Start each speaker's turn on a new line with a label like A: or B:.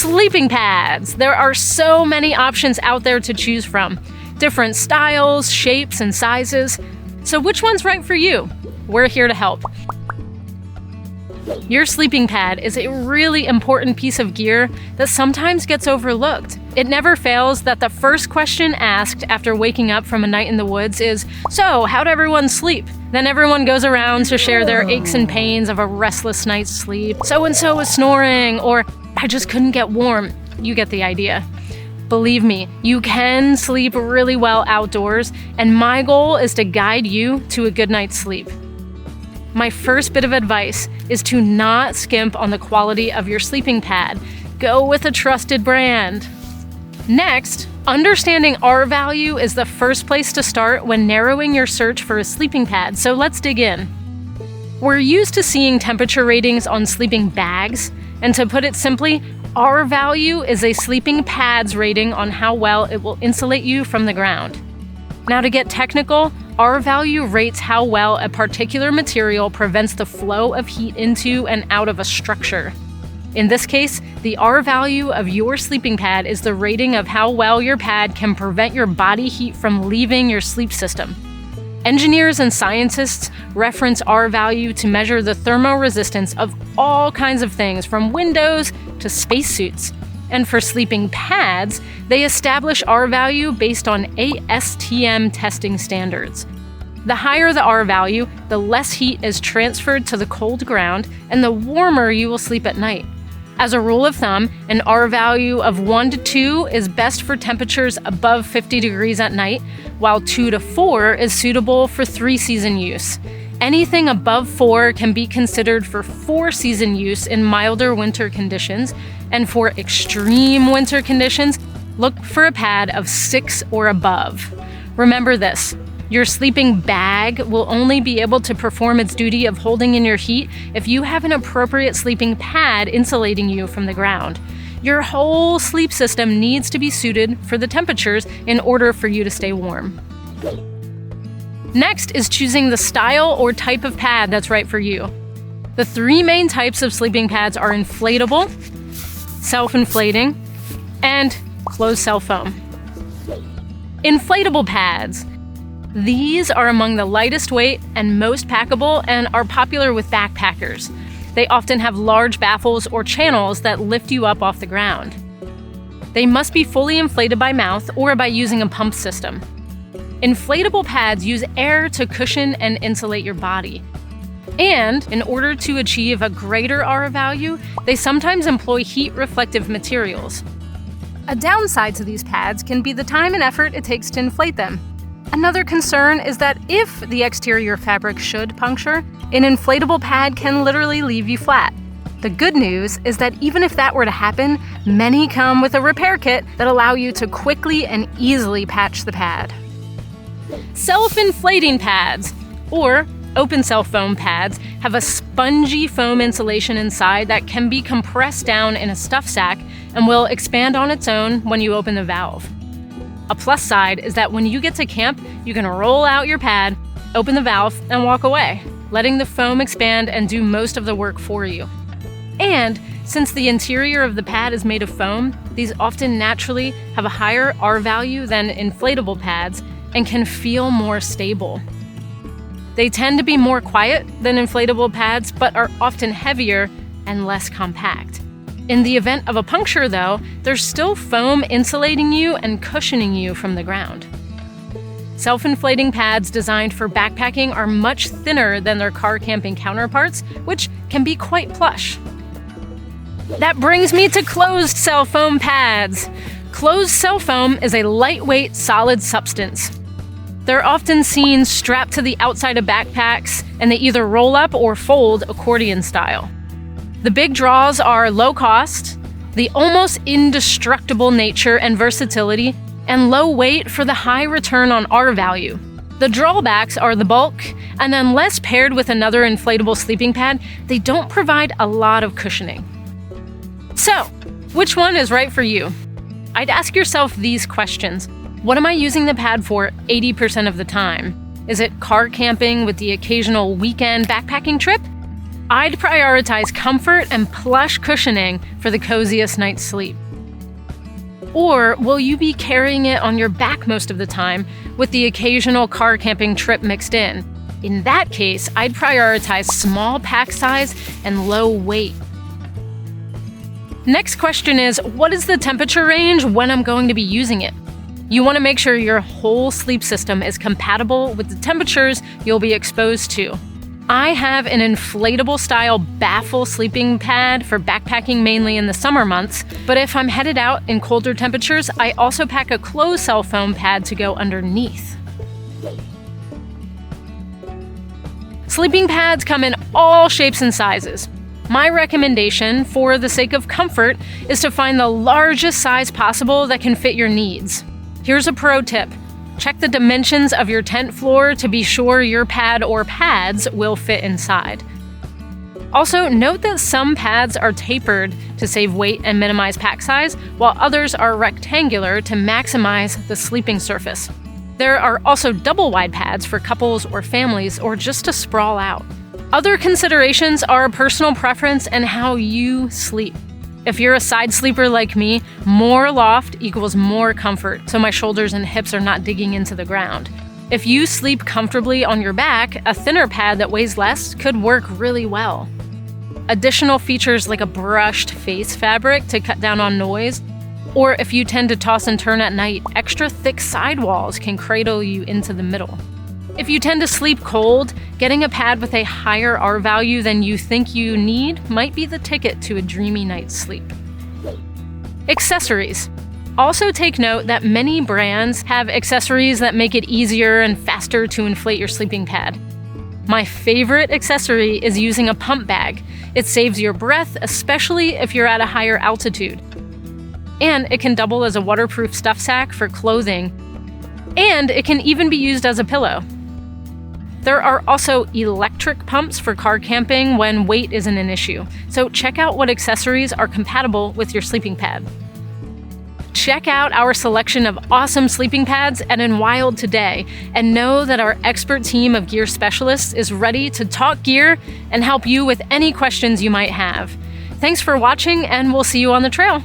A: Sleeping pads. There are so many options out there to choose from. Different styles, shapes, and sizes. So which one's right for you? We're here to help. Your sleeping pad is a really important piece of gear that sometimes gets overlooked. It never fails that the first question asked after waking up from a night in the woods is, "So, how'd everyone sleep?" Then everyone goes around to share their aches and pains of a restless night's sleep. "So-and-so was snoring," or "I just couldn't get warm." You get the idea. Believe me, you can sleep really well outdoors, and my goal is to guide you to a good night's sleep. My first bit of advice is to not skimp on the quality of your sleeping pad. Go with a trusted brand. Next, understanding RValue is the first place to start when narrowing your search for a sleeping pad, so let's dig in. We're used to seeing temperature ratings on sleeping bags, and to put it simply, RValue is a sleeping pads rating on how well it will insulate you from the ground. Now, to get technical, RValue rates how well a particular material prevents the flow of heat into and out of a structure. In this case, the RValue of your sleeping pad is the rating of how well your pad can prevent your body heat from leaving your sleep system. Engineers and scientists reference RValue to measure the thermoresistance of all kinds of things, from windows to spacesuits. And for sleeping pads, they establish RValue based on ASTM testing standards. The higher the RValue, the less heat is transferred to the cold ground, and the warmer you will sleep at night. As a rule of thumb, an RValue of 1 to 2 is best for temperatures above 50 degrees at night, while 2 to 4 is suitable for 3-season use. Anything above 4 can be considered for 4-season use in milder winter conditions, and for extreme winter conditions, look for a pad of 6 or above. Remember this, your sleeping bag will only be able to perform its duty of holding in your heat if you have an appropriate sleeping pad insulating you from the ground. Your whole sleep system needs to be suited for the temperatures in order for you to stay warm. Next is choosing the style or type of pad that's right for you. The 3 main types of sleeping pads are inflatable, self-inflating, and closed cell foam. Inflatable pads. These are among the lightest weight and most packable and are popular with backpackers. They often have large baffles or channels that lift you up off the ground. They must be fully inflated by mouth or by using a pump system. Inflatable pads use air to cushion and insulate your body. And in order to achieve a greater RValue, they sometimes employ heat-reflective materials. A downside to these pads can be the time and effort it takes to inflate them. Another concern is that if the exterior fabric should puncture, an inflatable pad can literally leave you flat. The good news is that even if that were to happen, many come with a repair kit that allow you to quickly and easily patch the pad. Self-inflating pads, or open cell foam pads, have a spongy foam insulation inside that can be compressed down in a stuff sack and will expand on its own when you open the valve. A plus side is that when you get to camp, you can roll out your pad, open the valve, and walk away, letting the foam expand and do most of the work for you. And since the interior of the pad is made of foam, these often naturally have a higher RValue than inflatable pads and can feel more stable. They tend to be more quiet than inflatable pads, but are often heavier and less compact. In the event of a puncture, though, there's still foam insulating you and cushioning you from the ground. Self-inflating pads designed for backpacking are much thinner than their car camping counterparts, which can be quite plush. That brings me to closed cell foam pads. Closed cell foam is a lightweight, solid substance. They're often seen strapped to the outside of backpacks, and they either roll up or fold accordion style. The big draws are low cost, the almost indestructible nature and versatility, and low weight for the high return on RValue. The drawbacks are the bulk, and unless paired with another inflatable sleeping pad, they don't provide a lot of cushioning. So, which one is right for you? I'd ask yourself these questions. What am I using the pad for 80% of the time? Is it car camping with the occasional weekend backpacking trip? I'd prioritize comfort and plush cushioning for the coziest night's sleep. Or will you be carrying it on your back most of the time, with the occasional car camping trip mixed in? In that case, I'd prioritize small pack size and low weight. Next question is, what is the temperature range when I'm going to be using it? You want to make sure your whole sleep system is compatible with the temperatures you'll be exposed to. I have an inflatable style baffle sleeping pad for backpacking mainly in the summer months, but if I'm headed out in colder temperatures, I also pack a closed cell foam pad to go underneath. Sleeping pads come in all shapes and sizes. My recommendation, for the sake of comfort, is to find the largest size possible that can fit your needs. Here's a pro tip. Check the dimensions of your tent floor to be sure your pad or pads will fit inside. Also, note that some pads are tapered to save weight and minimize pack size, while others are rectangular to maximize the sleeping surface. There are also double-wide pads for couples or families, or just to sprawl out. Other considerations are personal preference and how you sleep. If you're a side sleeper like me, more loft equals more comfort, so my shoulders and hips are not digging into the ground. If you sleep comfortably on your back, a thinner pad that weighs less could work really well. Additional features like a brushed face fabric to cut down on noise, or if you tend to toss and turn at night, extra thick sidewalls can cradle you into the middle. If you tend to sleep cold, getting a pad with a higher RValue than you think you need might be the ticket to a dreamy night's sleep. Accessories. Also take note that many brands have accessories that make it easier and faster to inflate your sleeping pad. My favorite accessory is using a pump bag. It saves your breath, especially if you're at a higher altitude. And it can double as a waterproof stuff sack for clothing. And it can even be used as a pillow. There are also electric pumps for car camping when weight isn't an issue, so check out what accessories are compatible with your sleeping pad. Check out our selection of awesome sleeping pads at Enwild today, and know that our expert team of gear specialists is ready to talk gear and help you with any questions you might have. Thanks for watching, and we'll see you on the trail.